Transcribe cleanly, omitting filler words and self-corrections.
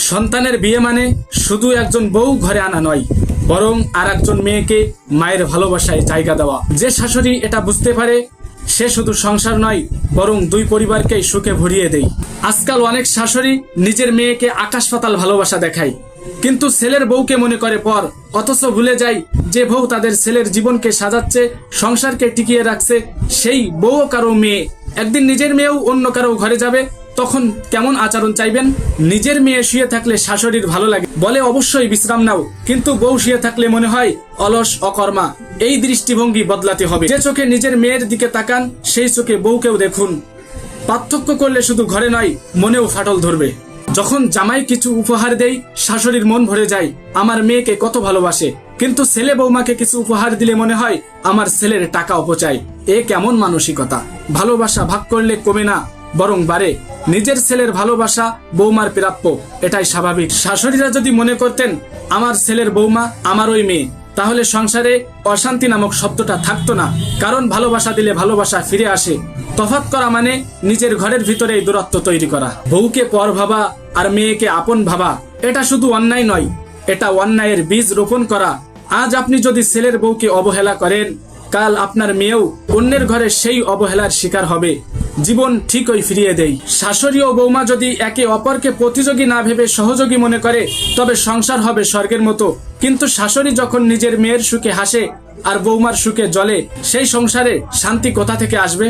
সন্তানের বিয়ে মানে শুধু একজন বউ ঘরে আনা নয়, বরং আর একজন মেয়েকে মায়ের ভালোবাসায় জায়গা দেওয়া। যে শাশুড়ি এটা বুঝতে পারে সে শুধু সংসার নয়, বরং দুই পরিবারকেই সুখে ভরিয়ে দেয়। আজকাল অনেক শাশুড়ি নিজের মেয়েকে আকাশ পাতাল ভালোবাসা দেখায়, কিন্তু ছেলের বউকে মনে করে পর, অথচ ভুলে যায় যে বউ তাদের ছেলের জীবনকে সাজাচ্ছে, সংসারকে টিকিয়ে রাখছে, সেই বউও কারো মেয়ে। একদিন নিজের মেয়েও অন্য কারো ঘরে যাবে, তখন কেমন আচরণ চাইবেন? নিজের মেয়ে শুয়ে থাকলে শাশুড়ির ভালো লাগে, বলে অবশ্যই বিশ্রাম নাও, কিন্তু বউ শুয়ে থাকলে মনে হয় অলস অকর্মা। এই দৃষ্টিভঙ্গি বদলাতে হবে। যে চোখে নিজের মেয়ের দিকে তাকান, সেই চোখে বউকেও দেখুন। পার্থক্য করলে শুধু ঘরে নয়, মনেও ফাটল ধরবে। যখন জামাই কিছু উপহার দেয়, শাশুড়ির মন ভরে যায়, আমার মেয়েকে কত ভালোবাসে। কিন্তু ছেলে বৌমাকে কিছু উপহার দিলে মনে হয় আমার ছেলের টাকা অপচয়। এ কেমন মানসিকতা? ভালোবাসা ভাগ করলে কমে না, বরং বাড়ে। নিজের ছেলের ভালোবাসা বৌমার প্রাপ্য, এটাই স্বাভাবিক। শাশুড়িরা যদি মনে করতেন আমার ছেলের বৌমা আমার ওই মেয়ে, তাহলে সংসারে অশান্তি নামক শব্দটা থাকতো না। কারণ ভালোবাসা দিলে ভালোবাসা ফিরে আসে। তফাৎ করা মানে নিজের ঘরের ভিতরেই দূরত্ব তৈরি করা। বউকে পর ভাবা আর মেয়েকে আপন ভাবা, এটা শুধু অন্যায় নয়, এটা অন্যায়ের বীজ রোপণ করা। আজ আপনি যদি ছেলের বউকে অবহেলা করেন, কাল আপনার মেয়েও অন্যের ঘরে সেই অবহেলার শিকার হবে। জীবন ঠিকই ফিরিয়ে দেয়। শাশুড়ি ও বৌমা যদি একে অপরকে প্রতিযোগী না ভেবে সহযোগী মনে করে, তবে সংসার হবে স্বর্গের মতো। কিন্তু শাশুড়ি যখন নিজের মেয়ের সুখে হাসে আর বৌমার সুখে জ্বলে, সেই সংসারে শান্তি কোথা থেকে আসবে?